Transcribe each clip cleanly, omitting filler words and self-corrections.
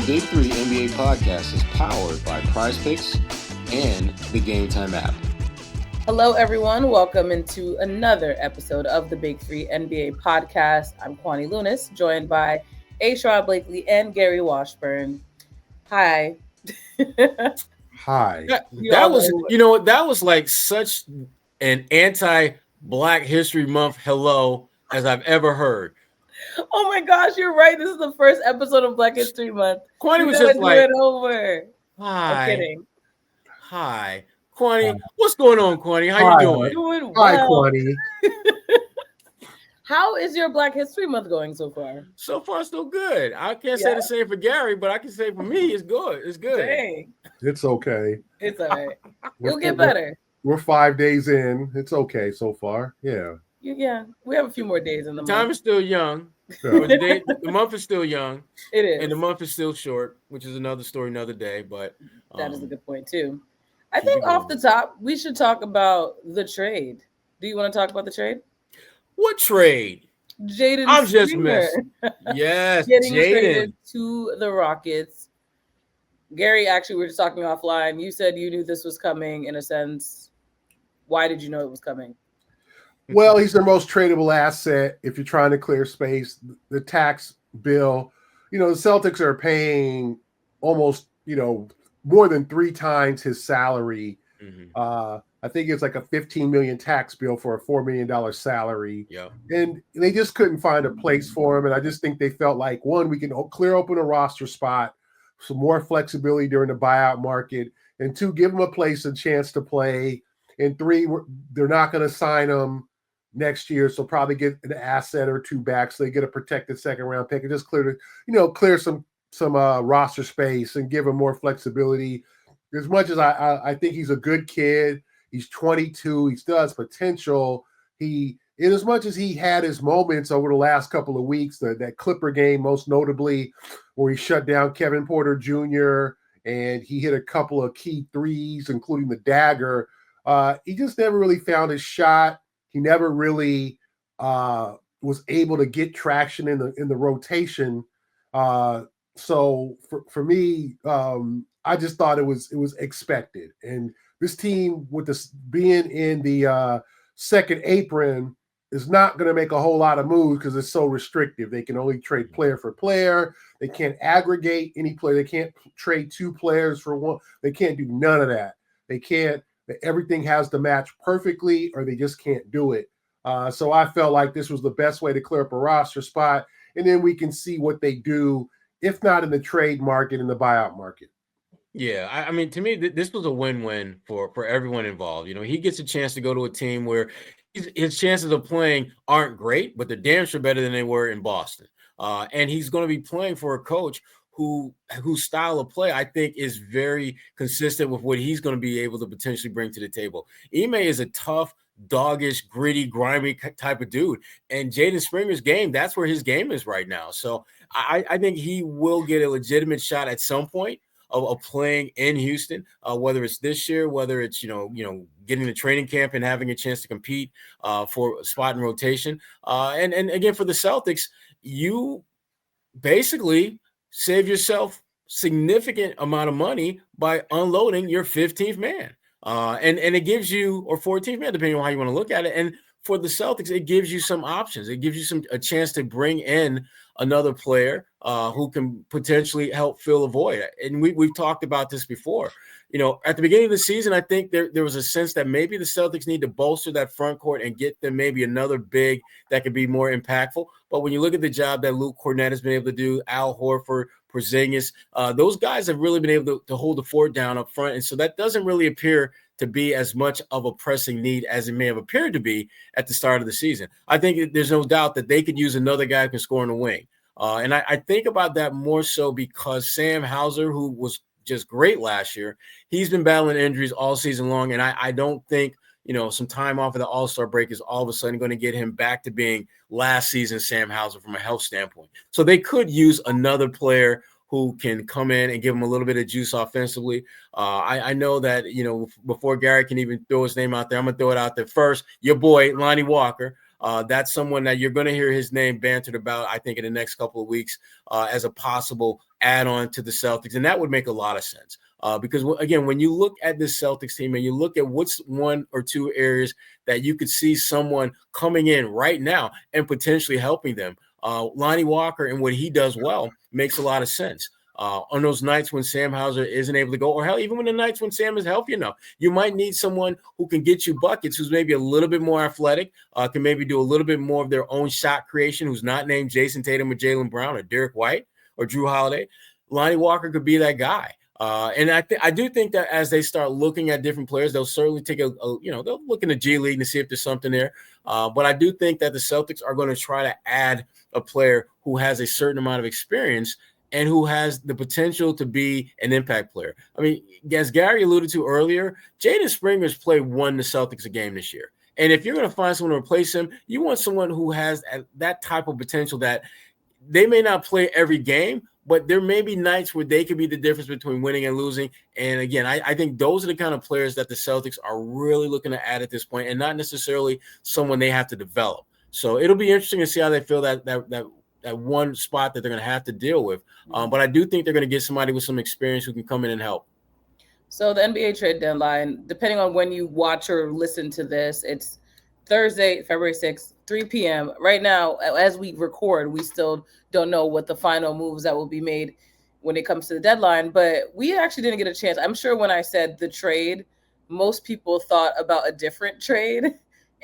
Big 3 NBA podcast is powered by PrizePicks and the GameTime app. Hello, everyone. Welcome into another episode of the Big 3 NBA podcast. I'm Kwani Lunis, joined by Sherrod Blakely and Gary Washburn. Hi. Hi. That was like such an anti-Black History Month hello as I've ever heard. Oh my gosh, you're right. This is the first episode of Black History Month. Kwani was just like, it over. Hi. I'm kidding. Hi. Kwani, what's going on, Kwani? How you doing? Doing Hi, well. Kwani. How is your Black History Month going so far? So far, so good. I can't say the same for Gary, but I can say for me, it's good. It's good. Dang. It's okay. It's all right. You'll get better. We're 5 days in. It's okay so far. Yeah. Yeah. We have a few more days in the month. Time is still young. Yeah. The month is still young. It is. And the month is still short, which is another story, another day. But that is a good point, too. I think off the top, we should talk about the trade. Do you want to talk about the trade? What trade? Jaden I'm Springer. just missing. Yes, Getting Jaden. traded to the Rockets. Gary, actually, we were just talking offline. You said you knew this was coming in a sense. Why did you know it was coming? Well, he's the most tradable asset if you're trying to clear space. The tax bill, the Celtics are paying almost, more than 3 times his salary. Mm-hmm. I think it's like a $15 million tax bill for a $4 million salary. Yeah. And they just couldn't find a place for him. And I just think they felt like, one, we can clear open a roster spot, some more flexibility during the buyout market, and 2, give him a place, a chance to play. And 3, they're not going to sign him next year, so probably get an asset or 2 back, so they get a protected second-round pick and just clear some roster space and give him more flexibility. As much as I think he's a good kid, he's 22, he still has potential. In as much as he had his moments over the last couple of weeks, that Clipper game most notably, where he shut down Kevin Porter Jr. and he hit a couple of key threes, including the dagger. He just never really found his shot. He never really was able to get traction in the rotation. So for me, I just thought it was expected. And this team, with this being in the second apron, is not going to make a whole lot of moves because it's so restrictive. They can only trade player for player. They can't aggregate any player. They can't trade 2 players for one. They can't do none of that. They can't. Everything has to match perfectly, or they just can't do it. So I felt like this was the best way to clear up a roster spot, and then we can see what they do, if not in the trade market, in the buyout market. Yeah, I mean, to me, this was a win-win for everyone involved. He gets a chance to go to a team where his chances of playing aren't great, but they're damn sure better than they were in Boston. And he's going to be playing for a coach whose style of play I think is very consistent with what he's going to be able to potentially bring to the table. Ime is a tough, doggish, gritty, grimy type of dude. And Jaden Springer's game, that's where his game is right now. So I think he will get a legitimate shot at some point of playing in Houston, whether it's this year, whether it's, getting the training camp and having a chance to compete for a spot in rotation. And again, for the Celtics, you basically save yourself significant amount of money by unloading your 15th man. And it gives you, or 14th man, depending on how you want to look at it. And for the Celtics, it gives you some options. It gives you a chance to bring in another player who can potentially help fill a void. And we've talked about this before. At the beginning of the season, I think there was a sense that maybe the Celtics need to bolster that front court and get them maybe another big that could be more impactful. But when you look at the job that Luke Kornet has been able to do, Al Horford, Porzingis, those guys have really been able to hold the fort down up front. And so that doesn't really appear to be as much of a pressing need as it may have appeared to be at the start of the season. I think there's no doubt that they could use another guy who can score in the wing. And I think about that more so because Sam Hauser, who was just great last year, he's been battling injuries all season long. And I don't think, some time off of the All-Star break is all of a sudden going to get him back to being last season Sam Hauser from a health standpoint. So they could use another player who can come in and give him a little bit of juice offensively. I know that, before Gary can even throw his name out there, I'm going to throw it out there first. Your boy, Lonnie Walker. That's someone that you're going to hear his name bantered about, I think, in the next couple of weeks as a possible add-on to the Celtics. And that would make a lot of sense. Because, again, when you look at this Celtics team and you look at what's one or two areas that you could see someone coming in right now and potentially helping them, Lonnie Walker and what he does well makes a lot of sense. On those nights when Sam Hauser isn't able to go, or hell, even when the nights when Sam is healthy enough, you might need someone who can get you buckets, who's maybe a little bit more athletic, can maybe do a little bit more of their own shot creation, who's not named Jason Tatum or Jaylen Brown or Derek White or Drew Holiday. Lonnie Walker could be that guy. And I do think that as they start looking at different players, they'll certainly take they'll look in the G League to see if there's something there. But I do think that the Celtics are going to try to add a player who has a certain amount of experience and who has the potential to be an impact player. I mean, as Gary alluded to earlier, Jaden Springer's won the Celtics a game this year. And if you're going to find someone to replace him, you want someone who has that type of potential that they may not play every game, but there may be nights where they could be the difference between winning and losing. And again, I think those are the kind of players that the Celtics are really looking to add at this point, and not necessarily someone they have to develop. So it'll be interesting to see how they feel that one spot that they're going to have to deal with. But I do think they're going to get somebody with some experience who can come in and help. So the NBA trade deadline, depending on when you watch or listen to this, it's Thursday, February 6th, 3 p.m. Right now, as we record, we still don't know what the final moves that will be made when it comes to the deadline. But we actually didn't get a chance. I'm sure when I said the trade, most people thought about a different trade.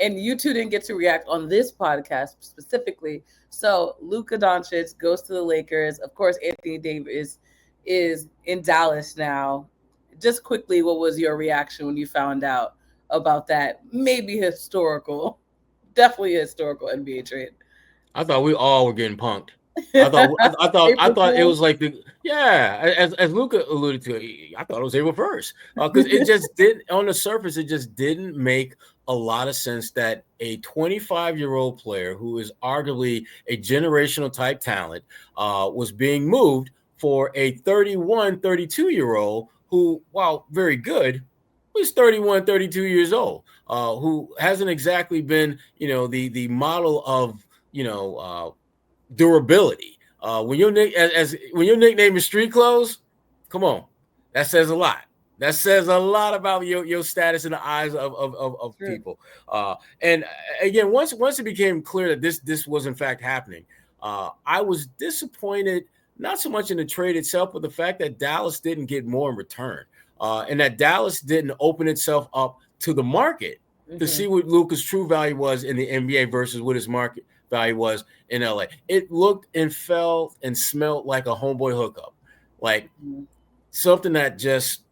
And you two didn't get to react on this podcast specifically. So Luka Doncic goes to the Lakers. Of course, Anthony Davis is in Dallas now. Just quickly, what was your reaction when you found out about that? Maybe definitely historical NBA trade. I thought we all were getting punked. I thought it was like as Luka alluded to, I thought it was April 1st because it just didn't, on the surface, it just didn't make a lot of sense that a 25-year-old player who is arguably a generational type talent was being moved for a 31, 32-year-old who, while very good, was 31, 32 years old, who hasn't exactly been, the model of, durability. When your nickname is Street Clothes, come on, that says a lot. That says a lot about your status in the eyes of people. And again, once it became clear that this was in fact happening, I was disappointed, not so much in the trade itself, but the fact that Dallas didn't get more in return, and that Dallas didn't open itself up to the market to see what Luka's true value was in the NBA versus what his market value was in LA. It looked and felt and smelled like a homeboy hookup, like something that just,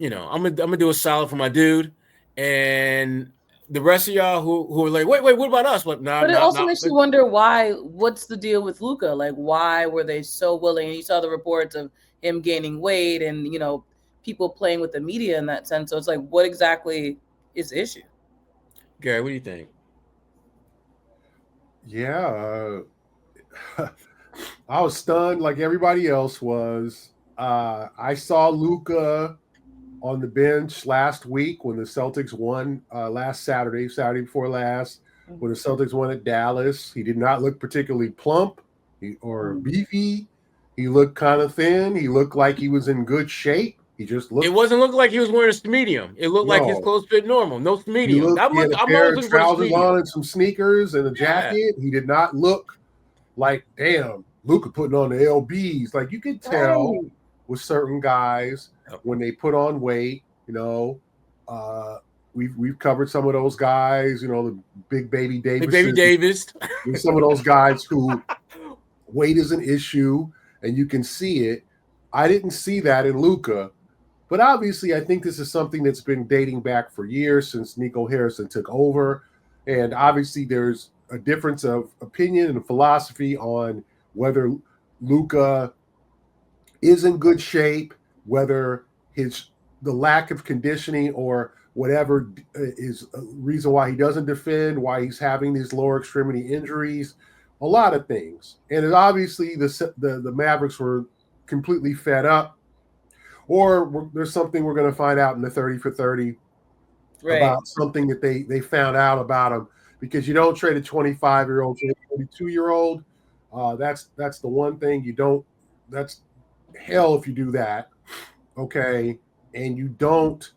I'm gonna do a solid for my dude, and the rest of y'all who are like, wait, what about us? But it also makes you wonder what's the deal with Luka? Like, why were they so willing? And you saw the reports of him gaining weight and, people playing with the media in that sense. So it's like, what exactly is the issue? Gary, what do you think? Yeah, I was stunned like everybody else was. I saw Luka on the bench last week when the Celtics won last Saturday before last, when the Celtics won at Dallas. He did not look particularly plump or beefy. He looked kind of thin. He looked like he was in good shape. He just looked. It wasn't looking like he was wearing a medium. It looked like his clothes fit normal. No medium. He had a pair of trousers on and some sneakers and a jacket. He did not look like, damn, Luka putting on the LBs. Like, you could tell with certain guys when they put on weight. We've covered some of those guys. The Big Baby Davis. Some of those guys who weight is an issue, and you can see it. I didn't see that in Luka. But obviously, I think this is something that's been dating back for years since Nico Harrison took over. And obviously, there's a difference of opinion and philosophy on whether Luka is in good shape, whether the lack of conditioning or whatever is a reason why he doesn't defend, why he's having these lower extremity injuries, a lot of things. And obviously, the Mavericks were completely fed up. Or there's something we're going to find out in the 30 for 30 about something that they found out about him because you don't trade a 25-year-old for a 42-year-old. That's the one thing you don't. That's hell if you do that. Okay, and you don't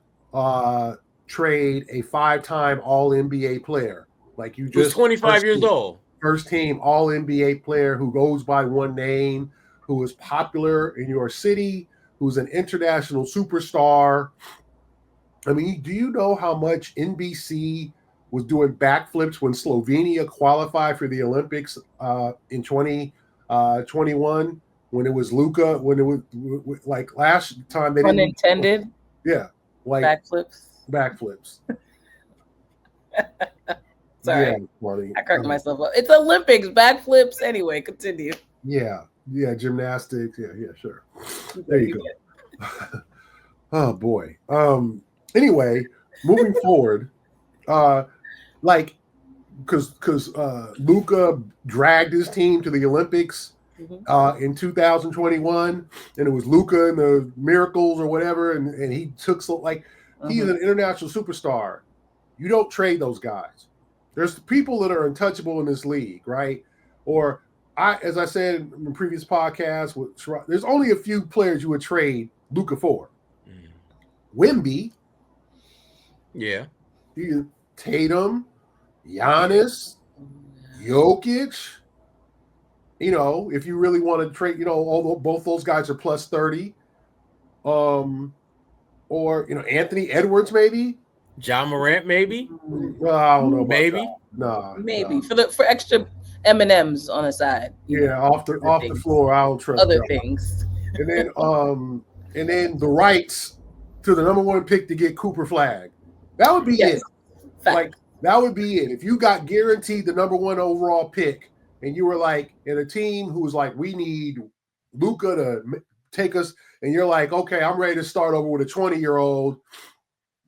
trade a 5-time All-NBA player like you just 25 years old. First team All-NBA player who goes by one name, who is popular in your city, who's an international superstar. I mean, do you know how much NBC was doing backflips when Slovenia qualified for the Olympics in 2021 when it was Luka, when it was like last time they didn't. Unintended? Yeah. Like backflips. Sorry. Yeah, funny. I cracked myself up. It's Olympics, backflips. Anyway, continue. Yeah, gymnastics. Yeah, sure. There you go. Oh boy. Anyway, moving forward, because Luka dragged his team to the Olympics in 2021, and it was Luka and the Miracles or whatever, and he took he's an international superstar. You don't trade those guys. There's people that are untouchable in this league, right? Or as I said in the previous podcast, there's only a few players you would trade Luka for. Wemby. Yeah. Tatum, Giannis, Jokic. You know, if you really want to trade, although both those guys are plus 30. Or, Anthony Edwards, maybe. John Morant, maybe. I don't know. Maybe. Maybe for extra M&Ms on the side. Yeah, off the floor, I don't trust other things. And then the rights to the number 1 pick to get Cooper Flag. That would be it. Fact. That would be it. If you got guaranteed the number 1 overall pick, and you were in a team who was we need Luka to take us, and you're okay, I'm ready to start over with a 20-year-old.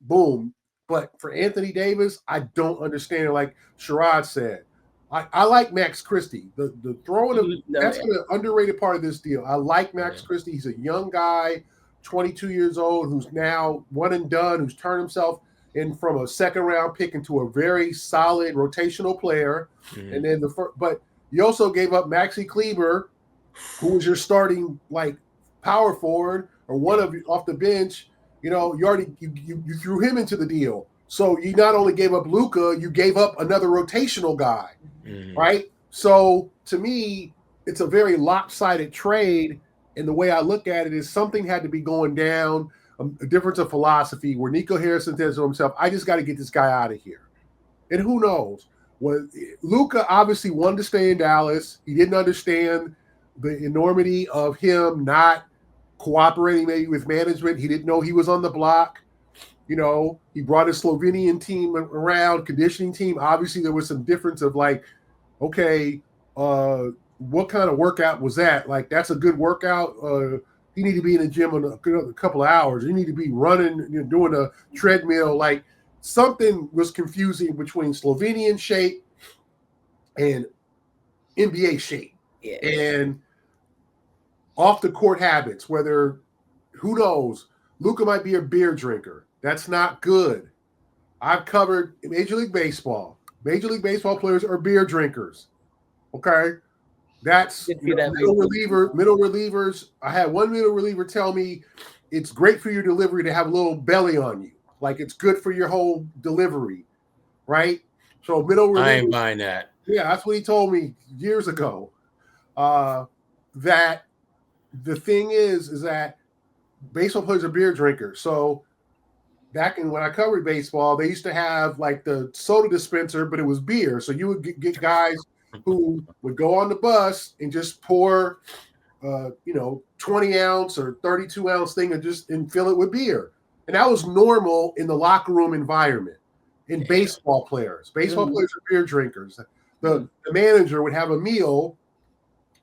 Boom. But for Anthony Davis, I don't understand. Like Sherrod said, I like Max Christie. The throwing of that's the underrated part of this deal. I like Max Christie. He's a young guy, 22 years old, who's now one and done, who's turned himself in from a 2nd-round pick into a very solid rotational player. And then but you also gave up Maxi Kleber, who was your starting power forward or one of you off the bench. You threw him into the deal. So you not only gave up Luka, you gave up another rotational guy, right? So to me, it's a very lopsided trade. And the way I look at it is something had to be going down, a difference of philosophy where Nico Harrison says to himself, I just got to get this guy out of here. And who knows? Luka obviously wanted to stay in Dallas. He didn't understand the enormity of him not cooperating maybe with management. He didn't know he was on the block. He brought his Slovenian team around, conditioning team. Obviously, there was some difference of what kind of workout was that? That's a good workout. You need to be in the gym in a couple of hours. You need to be running, doing a treadmill. Something was confusing between Slovenian shape and NBA shape. Yeah. And off the court habits, who knows, Luka might be a beer drinker. That's not good. I've covered Major League Baseball. Major League Baseball players are beer drinkers. Okay? That's middle relievers. I had one middle reliever tell me it's great for your delivery to have a little belly on you. It's good for your whole delivery, right? So middle relievers. I ain't buying that. Yeah, that's what he told me years ago. That the thing is that baseball players are beer drinkers. So back when I covered baseball, they used to have the soda dispenser, but it was beer. So you would get guys who would go on the bus and just pour, 20-ounce or 32-ounce thing and fill it with beer. And that was normal in the locker room environment in baseball players. Baseball players are beer drinkers. The manager would have a meal,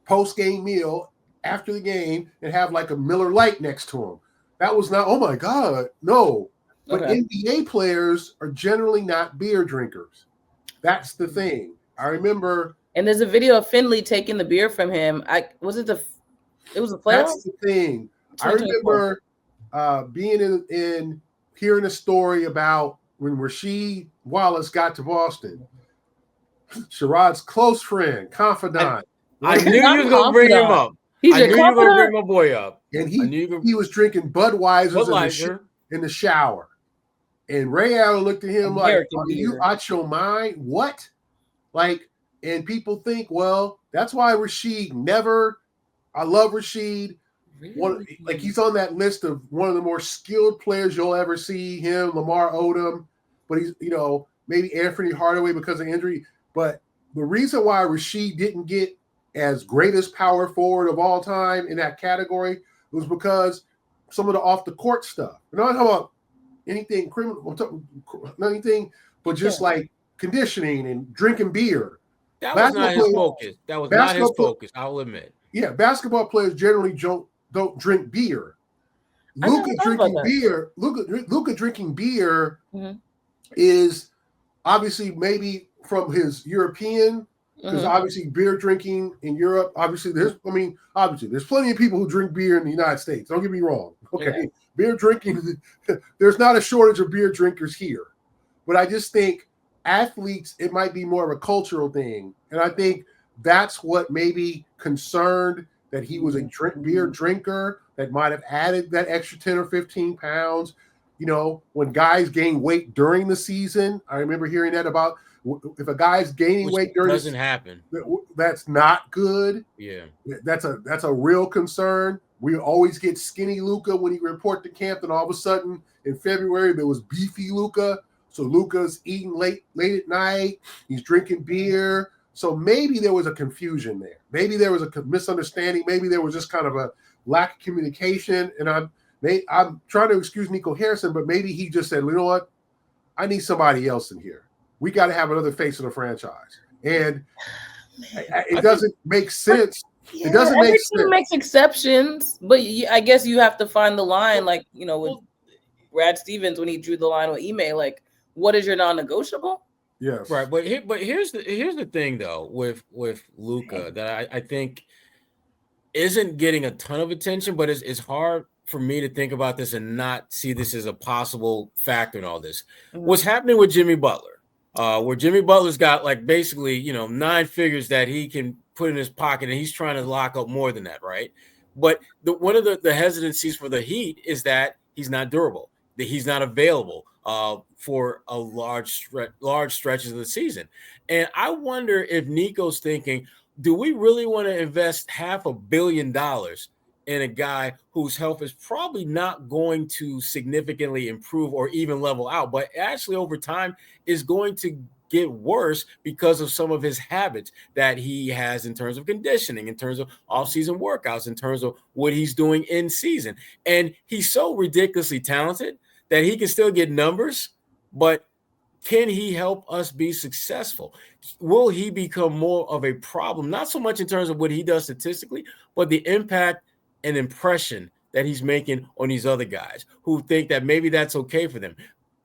post-game meal after the game, and have a Miller Lite next to him. That was not, oh my God, no. But NBA players are generally not beer drinkers. That's the thing. I remember. And there's a video of Finley taking the beer from him. It was a playoff? That's the thing. I remember being in hearing a story about when Rasheed Wallace got to Boston. Sherrod's close friend, confidant. I knew you was gonna bring him up. I knew you were gonna bring my boy up. And he was drinking Budweisers in the shower. And Ray Allen looked at him like, "Are you out your mind? What?" Like, and people think, well, that's why Rasheed never. I love Rasheed. Really? Like, he's on that list of one of the more skilled players you'll ever see. Him, Lamar Odom, but he's, maybe Anthony Hardaway because of injury. But the reason why Rasheed didn't get as greatest power forward of all time in that category was because some of the off the court stuff. I'm not talking about anything criminal, anything, but just like conditioning and drinking beer. That was not his focus. That was not his focus, I'll admit. Yeah, basketball players generally don't drink beer. Luka drinking beer is obviously maybe from his European, because obviously beer drinking in Europe, obviously there's plenty of people who drink beer in the United States. Don't get me wrong. Okay. Yeah. Beer drinking, there's not a shortage of beer drinkers here. But I just think athletes, it might be more of a cultural thing. And I think that's what maybe concerned that he was a beer drinker that might have added that extra 10 or 15 pounds. When guys gain weight during the season, I remember hearing that about if a guy's gaining weight during doesn't happen. That's not good. Yeah. That's a real concern. We always get skinny Luka when he report to camp, and all of a sudden in February there was beefy Luka. So Luka's eating late at night. He's drinking beer. So maybe there was a confusion there. Maybe there was a misunderstanding. Maybe there was just kind of a lack of communication. And I'm trying to excuse Nico Harrison, but maybe he just said, you know what? I need somebody else in here. We got to have another face of the franchise. And it doesn't make sense. Yeah, it doesn't make sense. Every team makes exceptions, but I guess you have to find the line, with Brad Stevens when he drew the line with Ime, like, what is your non-negotiable? Yes. Right. But here's the thing though with Luka that I think isn't getting a ton of attention, but it's hard for me to think about this and not see this as a possible factor in all this. What's happening with Jimmy Butler, where Jimmy Butler's got basically 9 figures that he can put in his pocket, and he's trying to lock up more than that, right? But one of the hesitancies for the Heat is that he's not durable, that he's not available for a large stretches of the season. And I wonder if Nico's thinking, do we really want to invest $500 million in a guy whose health is probably not going to significantly improve or even level out, but actually over time is going to get worse because of some of his habits that he has in terms of conditioning, in terms of off-season workouts, in terms of what he's doing in season. And he's so ridiculously talented that he can still get numbers, but can he help us be successful? Will he become more of a problem? Not so much in terms of what he does statistically, but the impact and impression that he's making on these other guys who think that maybe that's okay for them,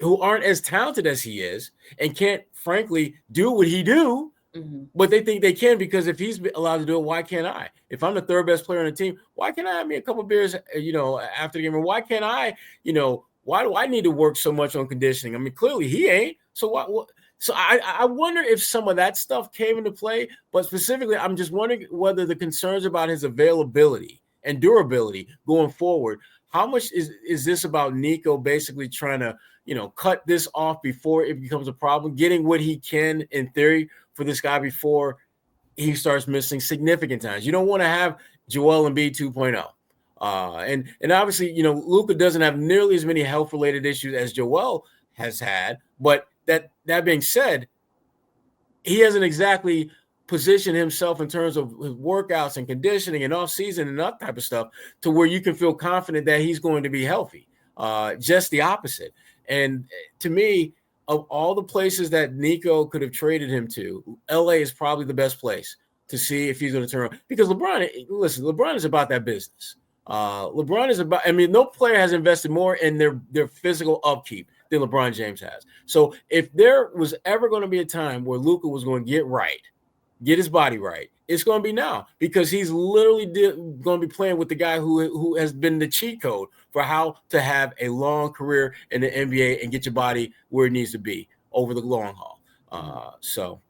who aren't as talented as he is and can't, frankly, do what he do, but they think they can because if he's allowed to do it, why can't I? If I'm the third best player on the team, why can't I have me a couple of beers, after the game? Or why can't I, why do I need to work so much on conditioning? I mean, clearly he ain't. So what? So I wonder if some of that stuff came into play, but specifically, I'm just wondering whether the concerns about his availability and durability going forward, how much is this about Nico basically trying to, cut this off before it becomes a problem, getting what he can in theory for this guy before he starts missing significant times. You don't want to have Joel Embiid 2.0. And obviously, Luka doesn't have nearly as many health-related issues as Joel has had, but that being said, he hasn't exactly positioned himself in terms of his workouts and conditioning and off-season and that type of stuff to where you can feel confident that he's going to be healthy. Just the opposite. And to me, of all the places that Nico could have traded him to, LA is probably the best place to see if he's going to turn around. Because LeBron is about that business. LeBron is about, no player has invested more in their physical upkeep than LeBron James has. So if there was ever going to be a time where Luka was going to get his body right, it's going to be now, because he's literally going to be playing with the guy who has been the cheat code for how to have a long career in the NBA and get your body where it needs to be over the long haul. So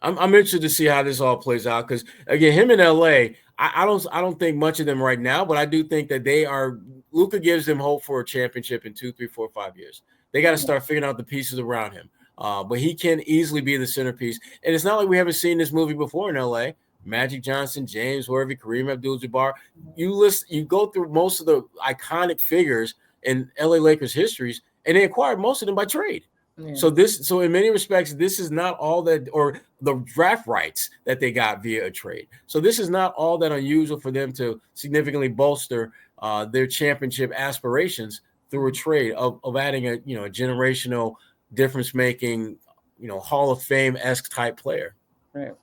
I'm interested to see how this all plays out because again, him in LA, I don't think much of them right now, but I do think that they are. Luka gives them hope for a championship in 2, 3, 4, 5 years. They got to start figuring out the pieces around him. But he can easily be the centerpiece. And it's not like we haven't seen this movie before in LA. Magic Johnson, James Worthy, Kareem Abdul-Jabbar. You go through most of the iconic figures in LA Lakers histories, and they acquired most of them by trade. Yeah. So in many respects, this is not all that, or the draft rights that they got via a trade. So this is not all that unusual for them to significantly bolster their championship aspirations through a trade of adding a generational difference-making, Hall of Fame-esque type player. Right.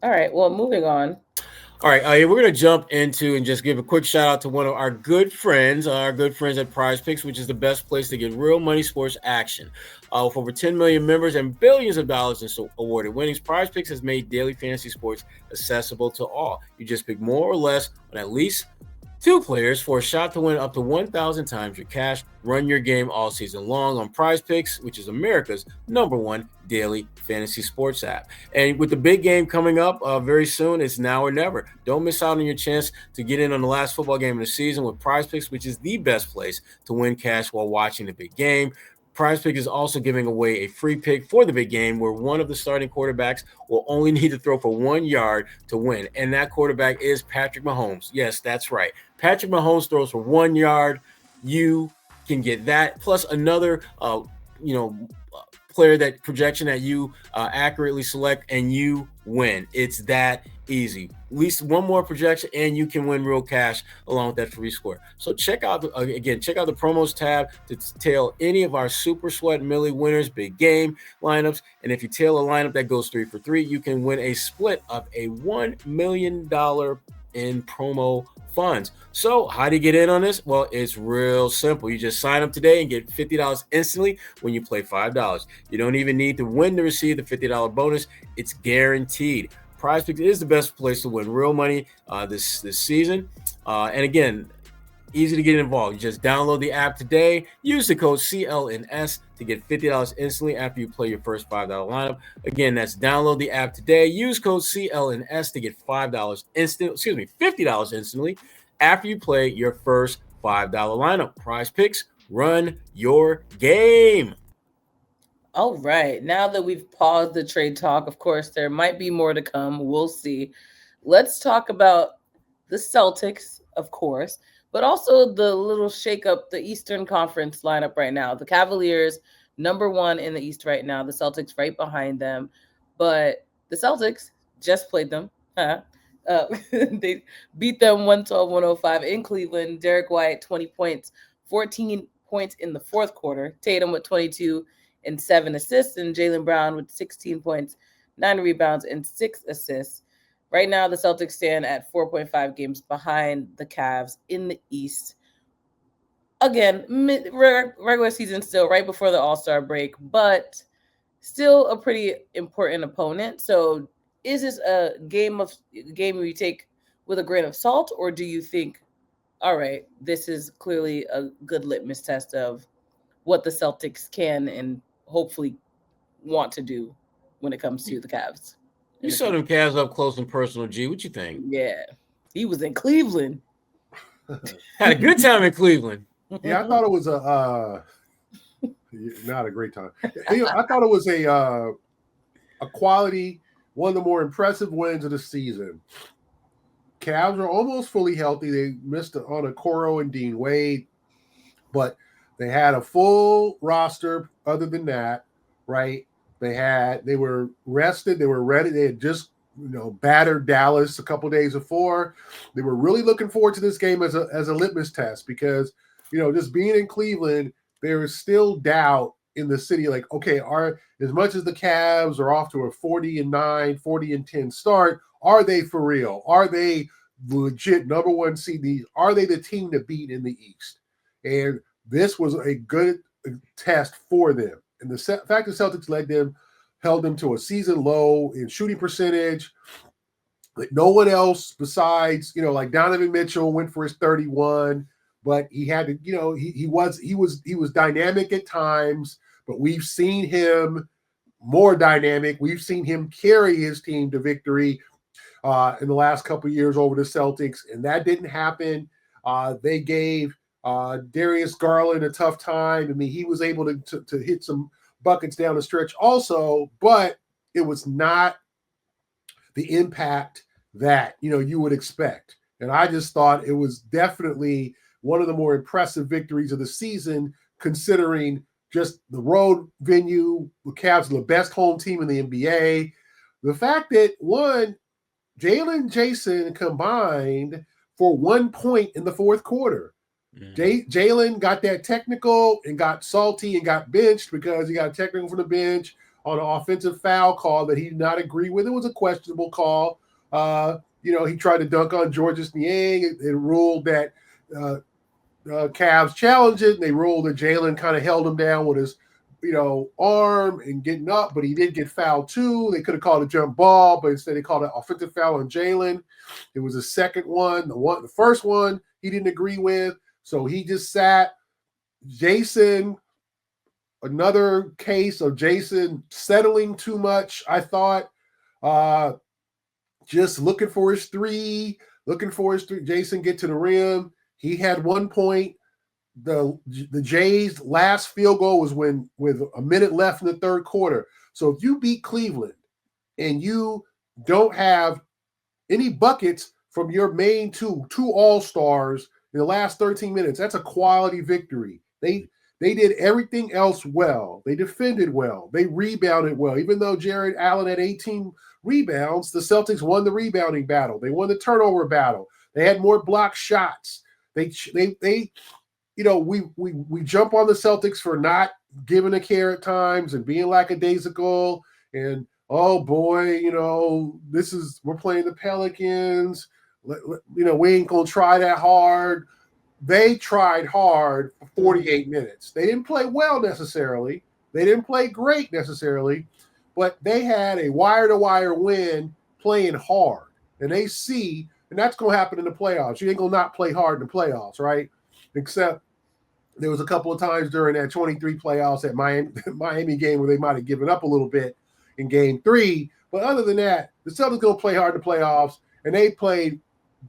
All right. Well, moving on. All right, we're going to jump into and just give a quick shout out to one of our good friends at PrizePicks, which is the best place to get real money sports action. With over 10 million members and billions of dollars in awarded winnings, PrizePicks has made daily fantasy sports accessible to all. You just pick more or less on at least 2 players for a shot to win up to 1,000 times your cash. Run your game all season long on PrizePicks, which is America's #1 daily fantasy sports app. And with the big game coming up very soon, it's now or never. Don't miss out on your chance to get in on the last football game of the season with PrizePicks, which is the best place to win cash while watching the big game. PrizePicks is also giving away a free pick for the big game where one of the starting quarterbacks will only need to throw for 1 yard to win. And that quarterback is Patrick Mahomes. Yes, that's right. Patrick Mahomes throws for 1 yard. You can get that plus another, player that projection that you accurately select and you win. It's that easy. At least one more projection and you can win real cash along with that free score. So check out the promos tab to tail any of our Super Sweat Millie winners big game lineups. And if you tail a lineup that goes 3 for 3, you can win a split of a $1 million in promo funds. So how do you get in on this? Well, it's real simple. You just sign up today and get $50 instantly when you play $5. You don't even need to win to receive the $50 bonus. It's guaranteed. PrizePicks is the best place to win real money this season. And again, easy to get involved. You just download the app today. Use the code CLNS to get $50 instantly after you play your first $5 lineup. Again, that's download the app today. Use code CLNS to get $50 instantly after you play your first $5 lineup. PrizePicks, run your game. All right. Now that we've paused the trade talk, of course, there might be more to come. We'll see. Let's talk about the Celtics, of course, but also the little shakeup, the Eastern Conference lineup right now. The Cavaliers, #1 in the East right now. The Celtics right behind them. But the Celtics just played them. They beat them 112-105 in Cleveland. Derek White, 20 points, 14 points in the fourth quarter. Tatum with 22 and 7 assists, and Jaylen Brown with 16 points, 9 rebounds, and 6 assists. Right now, the Celtics stand at 4.5 games behind the Cavs in the East. Again, regular season still right before the All-Star break, but still a pretty important opponent. So is this a game where you take with a grain of salt, or do you think, all right, this is clearly a good litmus test of what the Celtics can and hopefully want to do when it comes to the Cavs? You saw them Cavs up close and personal, G. What you think? Yeah. He was in Cleveland. Had a good time in Cleveland. Yeah, I thought it was not a great time. I thought it was a quality, one of the more impressive wins of the season. Cavs are almost fully healthy. They missed on a Okoro and Dean Wade, but they had a full roster other than that, right? They were rested. They were ready. They had just, battered Dallas a couple days before. They were really looking forward to this game as a litmus test because, just being in Cleveland, there is still doubt in the city. Like, okay, as much as the Cavs are off to a 40-9, 40-10 start, are they for real? Are they legit #1 seed? Are they the team to beat in the East? And this was a good test for them. And the fact that Celtics held them to a season low in shooting percentage. Like no one else besides, like Donovan Mitchell went for his 31, but he had to, he was dynamic at times, but we've seen him more dynamic. We've seen him carry his team to victory in the last couple of years over the Celtics, and that didn't happen. They gave Darius Garland a tough time. I mean, he was able to hit some buckets down the stretch also, but it was not the impact that, you would expect. And I just thought it was definitely one of the more impressive victories of the season, considering just the road venue. The Cavs are the best home team in the NBA. The fact that Jalen and Jason combined for 1 point in the fourth quarter. Mm-hmm. Jalen got that technical and got salty and got benched because he got a technical from the bench on an offensive foul call that he did not agree with. It was a questionable call. He tried to dunk on Georges Niang. It ruled that Cavs challenged it, and they ruled that Jalen kind of held him down with his, arm and getting up, but he did get fouled too. They could have called a jump ball, but instead they called an offensive foul on Jalen. It was the second one. The first one he didn't agree with, so he just sat. Jason, another case of Jason settling too much, I thought. Just looking for his three. Jason get to the rim. He had 1 point. The Jays' last field goal was with a minute left in the third quarter. So if you beat Cleveland and you don't have any buckets from your main two all-stars in the last 13 minutes, that's a quality victory. They did everything else well. They defended well. They rebounded well. Even though Jared Allen had 18 rebounds, the Celtics won the rebounding battle. They won the turnover battle. They had more block shots. We jump on the Celtics for not giving a care at times and being lackadaisical and, oh boy, we're playing the Pelicans. We ain't going to try that hard. They tried hard for 48 minutes. They didn't play well necessarily. They didn't play great necessarily, but they had a wire-to-wire win playing hard. And they see, and that's going to happen in the playoffs. You ain't going to not play hard in the playoffs, right? Except there was a couple of times during that 23 playoffs at Miami game where they might have given up a little bit in game 3. But other than that, the Celtics going to play hard in the playoffs, and they played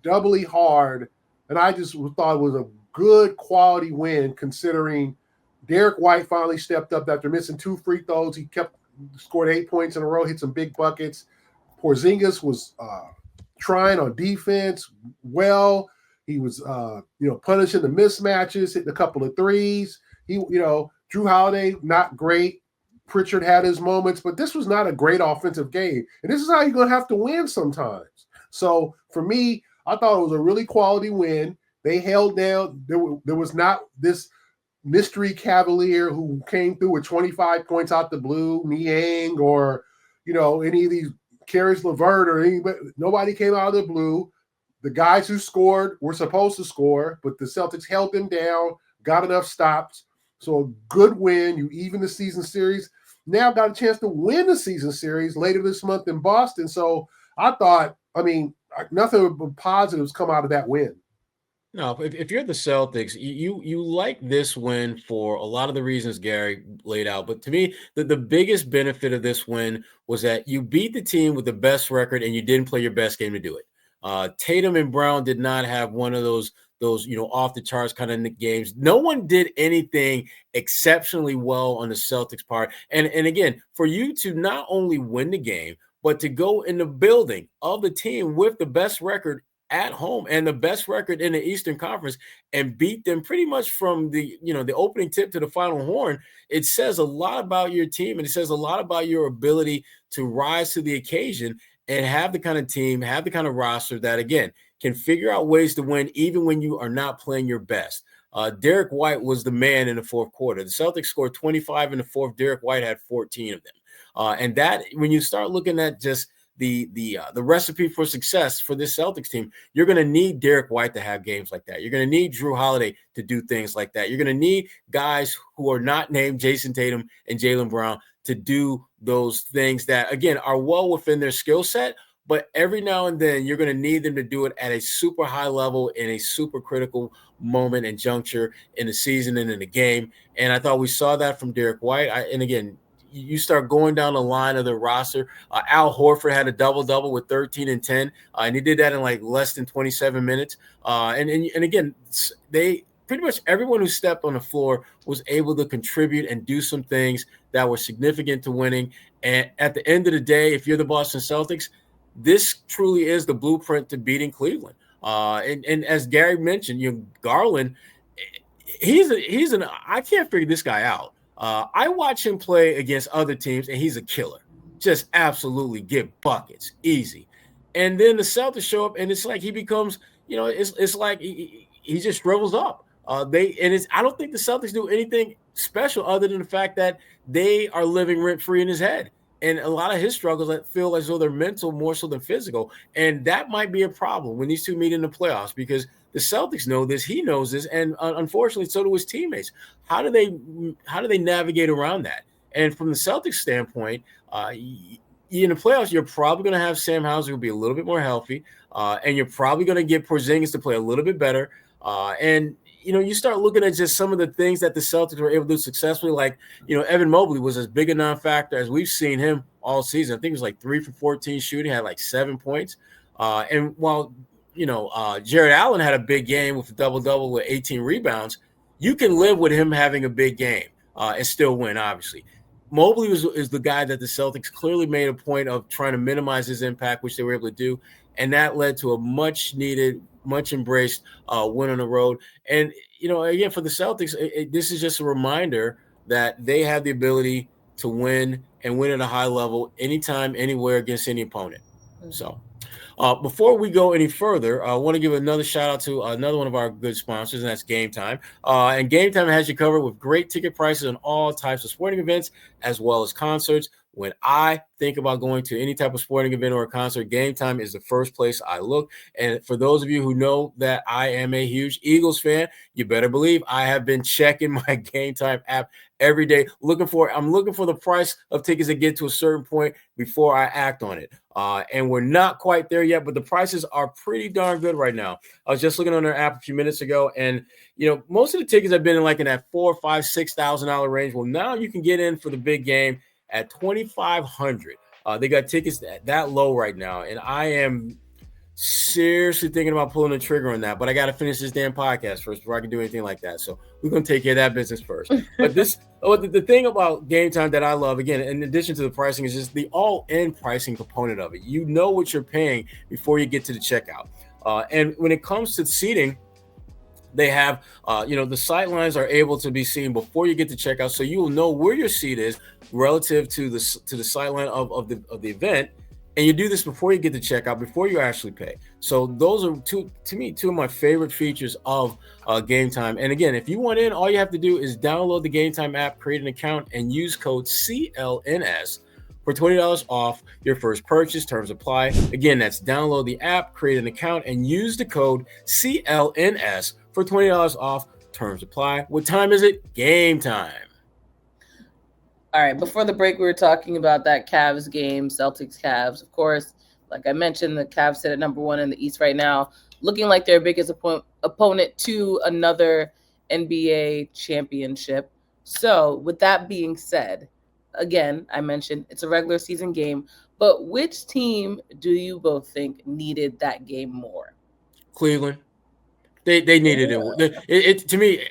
doubly hard. And I just thought it was a good quality win considering Derek White finally stepped up after missing 2 free throws. He scored 8 points in a row, hit some big buckets. Porzingis was trying on defense well. He was, punishing the mismatches, hitting a couple of threes. Drew Holiday, not great. Pritchard had his moments, but this was not a great offensive game. And this is how you're going to have to win sometimes. So for me, I thought it was a really quality win. They held down. There was not this mystery Cavalier who came through with 25 points out the blue, Niang, or, any of these Caris LeVert or anybody. Nobody came out of the blue. The guys who scored were supposed to score, but the Celtics held them down, got enough stops. So a good win. You even the season series. Now got a chance to win the season series later this month in Boston. So I thought, nothing but positives come out of that win. No, if you're the Celtics, you like this win for a lot of the reasons Gary laid out. But to me, the biggest benefit of this win was that you beat the team with the best record and you didn't play your best game to do it. Tatum and Brown did not have one of those off the charts kind of games. No one did anything exceptionally well on the Celtics part. And again, for you to not only win the game, but to go in the building of the team with the best record at home and the best record in the Eastern Conference and beat them pretty much from the opening tip to the final horn, it says a lot about your team and it says a lot about your ability to rise to the occasion and have the kind of team, have the kind of roster that, again, can figure out ways to win even when you are not playing your best. Derek White was the man in the fourth quarter. The Celtics scored 25 in the fourth. Derek White had 14 of them. And that, when you start looking at just the recipe for success for this Celtics team, you're going to need Derek White to have games like that. You're going to need Drew Holiday to do things like that. You're going to need guys who are not named Jason Tatum and Jaylen Brown to do those things that, again, are well within their skill set, but every now and then you're going to need them to do it at a super high level in a super critical moment and juncture in the season and in the game. And I thought we saw that from Derek White. And again, you start going down the line of the roster. Al Horford had a double-double with 13 and 10, and he did that in like less than 27 minutes. And again, they pretty much everyone who stepped on the floor was able to contribute and do some things that were significant to winning. And at the end of the day, if you're the Boston Celtics, this truly is the blueprint to beating Cleveland. And as Gary mentioned, Garland, I can't figure this guy out. I watch him play against other teams, and he's a killer. Just absolutely get buckets, easy. And then the Celtics show up, and it's like he becomes, it's like he just shrivels up. I don't think the Celtics do anything special other than the fact that they are living rent-free in his head. And a lot of his struggles that feel as though they're mental more so than physical. And that might be a problem when these two meet in the playoffs, because the Celtics know this, he knows this, and unfortunately, so do his teammates. How do they navigate around that? And from the Celtics standpoint, in the playoffs, you're probably going to have Sam Hauser who'll be a little bit more healthy, and you're probably going to get Porzingis to play a little bit better. And you start looking at just some of the things that the Celtics were able to do successfully, like, Evan Mobley was as big a non-factor as we've seen him all season. I think it was like 3 for 14 shooting, had like 7 points. And while, Jared Allen had a big game with a double-double with 18 rebounds, you can live with him having a big game and still win, obviously. Mobley is the guy that the Celtics clearly made a point of trying to minimize his impact, which they were able to do. And that led to a much-needed, much-embraced win on the road. And, again, for the Celtics, this is just a reminder that they have the ability to win and win at a high level anytime, anywhere against any opponent. Mm-hmm. So before we go any further, I want to give another shout-out to another one of our good sponsors, and that's GameTime. And GameTime has you covered with great ticket prices on all types of sporting events as well as concerts. When I think about going to any type of sporting event or a concert, GameTime is the first place I look. And for those of you who know that I am a huge Eagles fan, you better believe I have been checking my GameTime app every day. I'm looking for the price of tickets that get to a certain point before I act on it. And we're not quite there yet, but the prices are pretty darn good right now. I was just looking on their app a few minutes ago, and most of the tickets have been in that $4,000, $5,000, $6,000 range. Well, now you can get in for the big game at $2,500. They got tickets that low right now, and I am seriously thinking about pulling the trigger on that, but I got to finish this damn podcast first before I can do anything like that. So we're going to take care of that business first. But the thing about GameTime that I love, again, in addition to the pricing, is just the all-in pricing component of it. You know what you're paying before you get to the checkout. And when it comes to seating, they have, the sight lines are able to be seen before you get to checkout, so you will know where your seat is relative to the sight line of the event, and you do this before you get to checkout, before you actually pay. So those are two of my favorite features of GameTime. And again, if you want in, all you have to do is download the GameTime app, create an account, and use code CLNS for $20 off your first purchase. Terms apply. Again, that's download the app, create an account, and use the code CLNS for $20 off. Terms apply. What time is it? Game time. All right. Before the break, we were talking about that Cavs game, Celtics-Cavs. Of course, like I mentioned, the Cavs sit at number 1 in the East right now, looking like their biggest opponent to another NBA championship. So with that being said, again, I mentioned it's a regular season game, but which team do you both think needed that game more? Cleveland. They needed it. To me,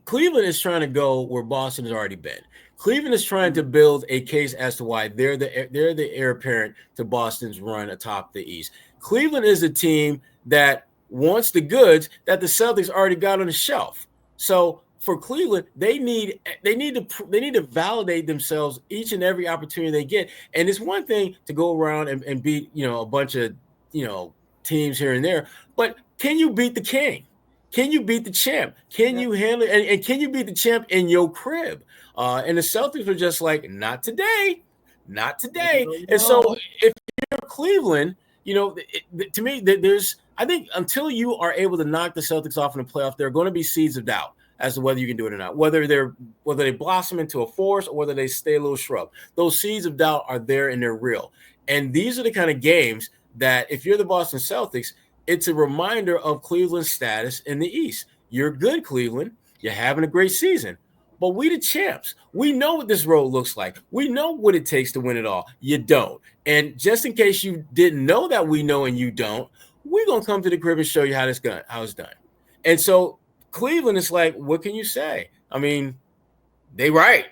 Cleveland is trying to go where Boston has already been. Cleveland is trying to build a case as to why they're the heir apparent to Boston's run atop the East. Cleveland is a team that wants the goods that the Celtics already got on the shelf. So for Cleveland, they need to validate themselves each and every opportunity they get. And it's one thing to go around and beat a bunch of teams here and there, but can you beat the king? Can you beat the champ? Can you handle it? And can you beat the champ in your crib? And the Celtics were just like, not today. And so if you're Cleveland, to me, I think until you are able to knock the Celtics off in the playoff, there are going to be seeds of doubt as to whether you can do it or not, whether they blossom into a force or whether they stay a little shrub. Those seeds of doubt are there and they're real. And these are the kind of games that if you're the Boston Celtics, it's a reminder of Cleveland's status in the East. You're good, Cleveland. You're having a great season. But we the champs. We know what this road looks like. We know what it takes to win it all. You don't. And just in case you didn't know that we know and you don't, we're going to come to the crib and show you how it's done. And so Cleveland is like, what can you say? I mean, they right.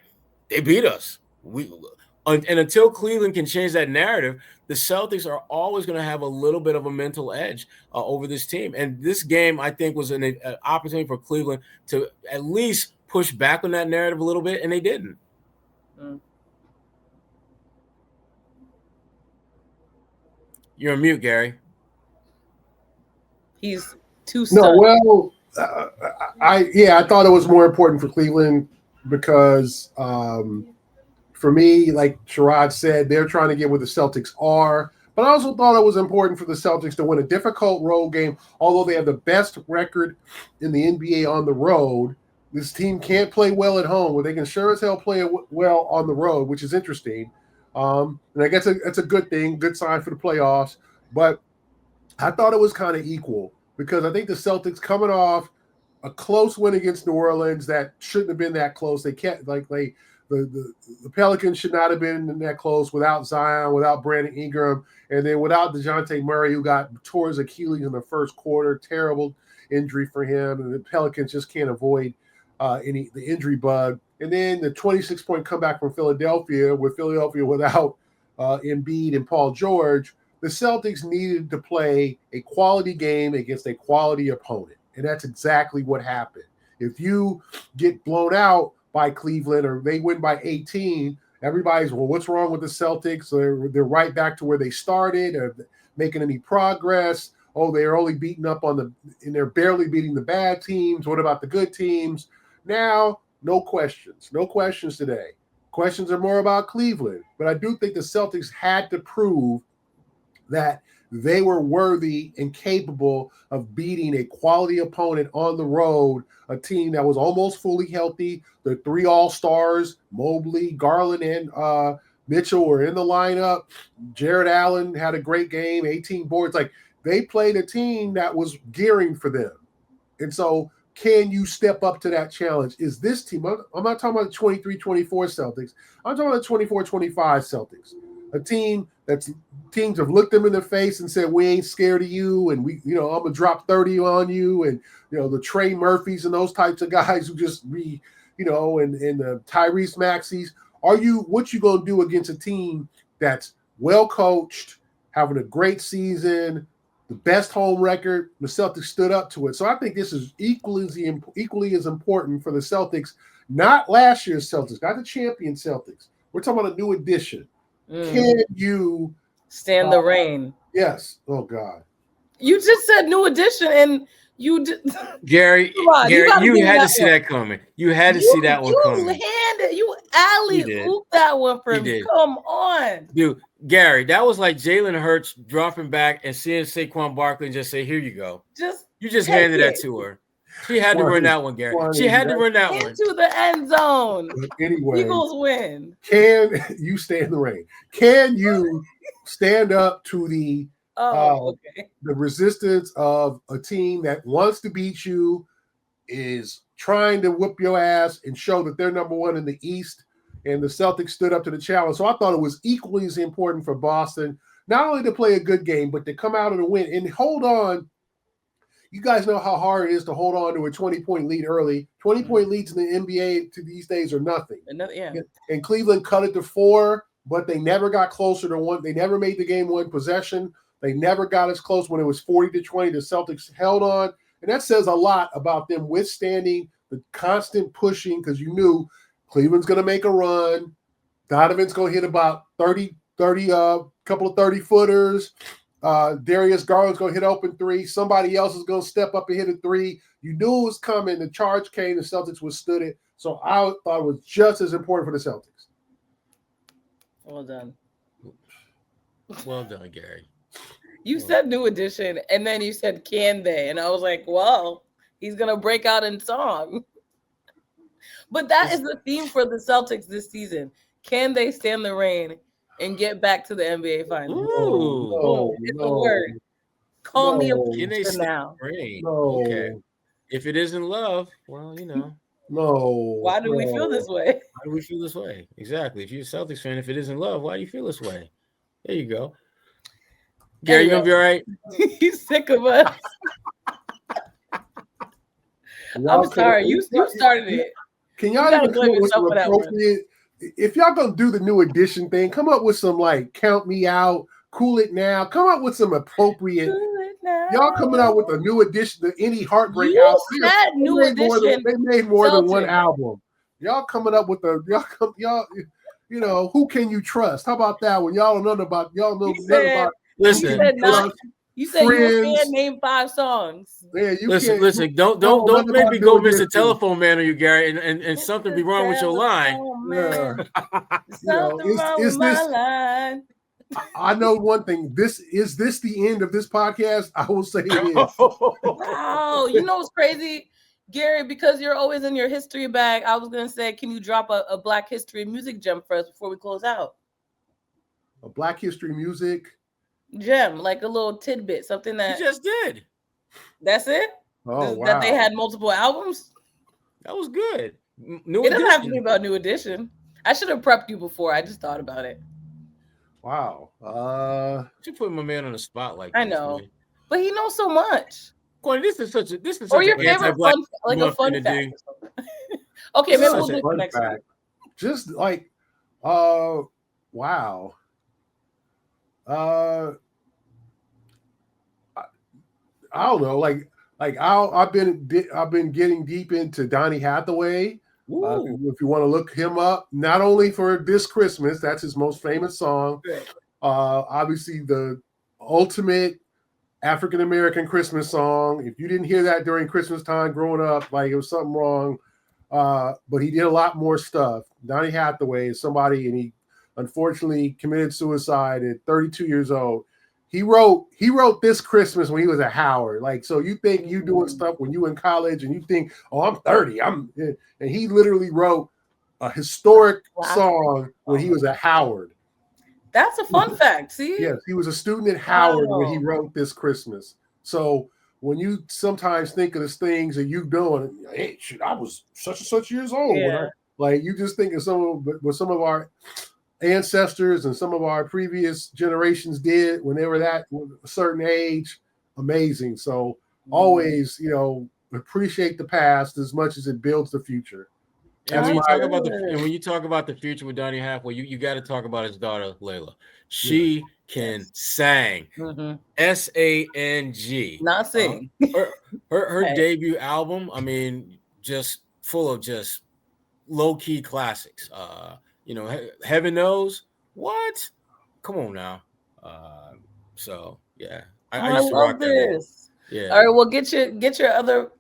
They beat us. And until Cleveland can change that narrative, the Celtics are always going to have a little bit of a mental edge over this team. And this game, I think, was an opportunity for Cleveland to at least push back on that narrative a little bit, and they didn't. You're on mute, Gary. He's too stunned. No, well, I thought it was more important for Cleveland because for me, like Sherrod said, they're trying to get where the Celtics are. But I also thought it was important for the Celtics to win a difficult road game. Although they have the best record in the NBA on the road, this team can't play well at home, where they can sure as hell play well on the road, which is interesting. And I guess it's a good thing, good sign for the playoffs. But I thought it was kind of equal because I think the Celtics coming off a close win against New Orleans that shouldn't have been that close. They can't the Pelicans should not have been that close without Zion, without Brandon Ingram, and then without DeJounte Murray, who tore his Achilles in the first quarter. Terrible injury for him, and the Pelicans just can't avoid the injury bug. And then the 26-point comeback from Philadelphia, without Embiid and Paul George. The Celtics needed to play a quality game against a quality opponent, and that's exactly what happened. If you get blown out by Cleveland or they win by 18, everybody's, well, what's wrong with the Celtics? They're right back to where they started, or making any progress. Oh, they're only beating up and they're barely beating the bad teams. What about the good teams? Now, no questions today. Questions are more about Cleveland, but I do think the Celtics had to prove that they were worthy and capable of beating a quality opponent on the road, a team that was almost fully healthy. The three all-stars, Mobley, Garland, and Mitchell were in the lineup. Jared Allen had a great game, 18 boards. Like, they played a team that was gearing for them. And so can you step up to that challenge? Is this team, I'm not talking about the 23-24 Celtics. I'm talking about the 24-25 Celtics, a team teams have looked them in the face and said, we ain't scared of you, and I'm going to drop 30 on you, and, the Trey Murphys and those types of guys who just and the Tyrese Maxeys. What you going to do against a team that's well coached, having a great season, the best home record? The Celtics stood up to it. So I think this is equally as important for the Celtics, not last year's Celtics, not the champion Celtics. We're talking about a new edition. Can you stand the rain? Yes. Oh God. You just said new edition, and you Gary, you had to see that coming. You had to see that one coming. You alley-ooped that one for me. Come on. Dude, Gary, that was like Jalen Hurts dropping back and seeing Saquon Barkley and just say, here you go. You just handed that to her. She had to run that one, Gary. She had to run that one. Into the end zone. Anyway, Eagles win. Can you stay in the rain? Can you stand up to the resistance of a team that wants to beat you, is trying to whoop your ass and show that they're number one in the East, and the Celtics stood up to the challenge? So I thought it was equally as important for Boston, not only to play a good game, but to come out and win and hold on. You guys know how hard it is to hold on to a 20-point lead early. 20-point leads in the NBA to these days are nothing. And Cleveland cut it to 4, but they never got closer to 1. They never made the game 1 possession. They never got as close when it was 40-20. The Celtics held on. And that says a lot about them withstanding the constant pushing, because you knew Cleveland's going to make a run. Donovan's going to hit about 30, couple of 30-footers. Darius Garland's going to hit open 3. Somebody else is going to step up and hit a 3. You knew it was coming. The charge came. The Celtics withstood it. So I thought it was just as important for the Celtics. Well done. Well done, Gary. You said new edition, and then you said can they? And I was like, well, he's going to break out in song. But that is the theme for the Celtics this season. Can they stand the rain and get back to the NBA Finals? It's a word. Call me a for now. Okay. If it isn't love, well, No. Why do we feel this way? Why do we feel this way? Exactly. If you're a Celtics fan, if it isn't love, why do you feel this way? There you go. Gary, you gonna be all right? He's sick of us. I'm sorry. You started it. Can y'all even come up with some appropriate? If y'all gonna do the new edition thing, come up with some like "Count Me Out," "Cool It Now." Come up with some appropriate. Y'all coming out with a new edition of any Heartbreak album? That new edition. They made more than one album. Y'all coming up with y'all. You know, who can you trust? How about that one? Y'all know about. Y'all know nothing about. Listen. You said you can't name 5 songs. Yeah, listen. Don't make me go miss a telephone man on you, Gary, and something be wrong with your line. Something wrong with my line. I know one thing. Is this the end of this podcast? I will say it is. Wow, you know what's crazy, Gary? Because you're always in your history bag. I was gonna say, can you drop a Black History music gem for us before we close out? A Black History music gem, like a little tidbit, something that you just did. That's it. Oh, wow. That they had multiple albums. That was good. It doesn't have to be about New Edition. I should have prepped you before. I just thought about it. Wow. You put my man on the spot like I know, but he knows so much. Corey, this is such or your favorite fun, like a fun fact. Okay, maybe we'll do it next week. Just like, wow. I don't know. Like I've been getting deep into Donny Hathaway. If you want to look him up, not only for this Christmas, that's his most famous song. Obviously, the ultimate African-American Christmas song. If you didn't hear that during Christmas time growing up, like it was something wrong. But he did a lot more stuff. Donny Hathaway is somebody, and he unfortunately committed suicide at 32 years old. He wrote This Christmas when he was at Howard. Like, so you think you doing stuff when you in college and you think, oh, I'm 30. And he literally wrote a historic song when he was at Howard. That's a fun fact. See? Yes, he was a student at Howard when he wrote This Christmas. So when you sometimes think of the things that you've done, hey, shit, I was such and such years old. Yeah. Like you just think of some of our ancestors and some of our previous generations did when they were that a certain age. Amazing. So always, appreciate the past as much as it builds the future. And when you talk about the future with Donny Hathaway, you got to talk about his daughter Layla. She can sing. S-A-N-G. Not sing. Her debut album, I mean, just full of just low-key classics. Heaven Knows. What? Come on now. So yeah. I used to rock this. Yeah. All right, well, get your other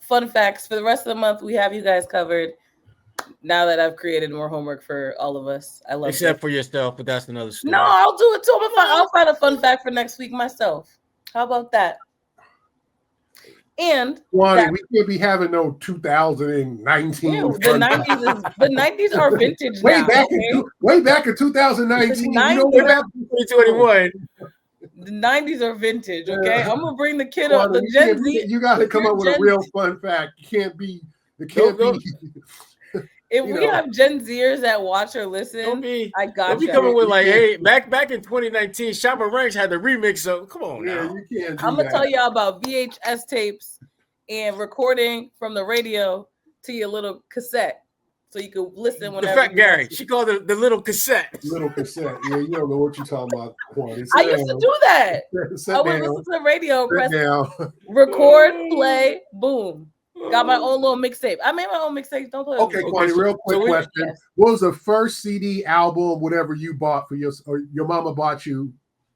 fun facts for the rest of the month. We have you guys covered. Now that I've created more homework for all of us, I love except for yourself, but that's another story. No, I'll do it too. I'll find a fun fact for next week myself. How about that? And we can't be having no 2019. Ew, the 90s are vintage way now. Way back in 2019. The 2021. The 90s are vintage. Okay, I'm gonna bring the kid up. The Gen Z. You got to come up with a real fun fact. You can't be. It can't be. If we have Gen Zers that watch or listen, I got you. Coming with like, hey, back in 2019, Shabba Ranks had the remix of. Come on now. You can't. I'm gonna tell y'all about VHS tapes and recording from the radio to your little cassette, so you can listen whenever. The fact, Gary, she called it the little cassette. Little cassette. Yeah, you don't know what you're talking about. I used to do that. I would listen to the radio, press record, play, boom. Got my own little mixtape. I made my own mixtapes. Don't play. Okay, Kwani, real quick question. Yes. What was the first CD, album, whatever you bought for or your mama bought you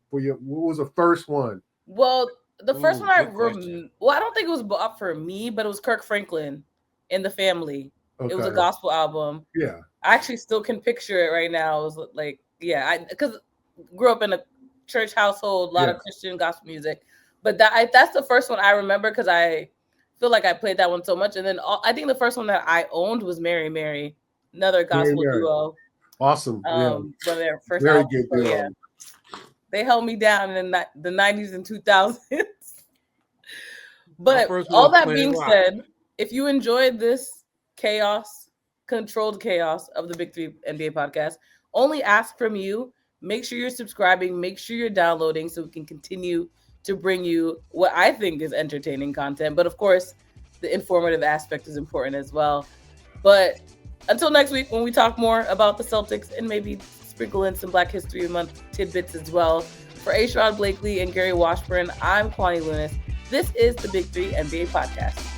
for your? What was the first one? Well, the first one I don't think it was bought for me, but it was Kirk Franklin in the Family. Okay. It was a gospel album. Yeah, I actually still can picture it right now. It was like, because grew up in a church household, a lot of Christian gospel music, but that's the first one I remember because I feel like I played that one so much. And then I think the first one that I owned was Mary Mary, another gospel duo. Awesome. One of their first very albums. Good. Yeah. They held me down in the 90s and 2000s. But all that being said, if you enjoyed this chaos, controlled chaos of the Big Three NBA podcast. Only ask from you. Make sure you're subscribing. Make sure you're downloading so we can continue to bring you what I think is entertaining content. But of course, the informative aspect is important as well. But until next week, when we talk more about the Celtics and maybe sprinkle in some Black History Month tidbits as well. For Sherrod Blakely and Gary Washburn, I'm Kwani Lunis. This is the Big Three NBA podcast.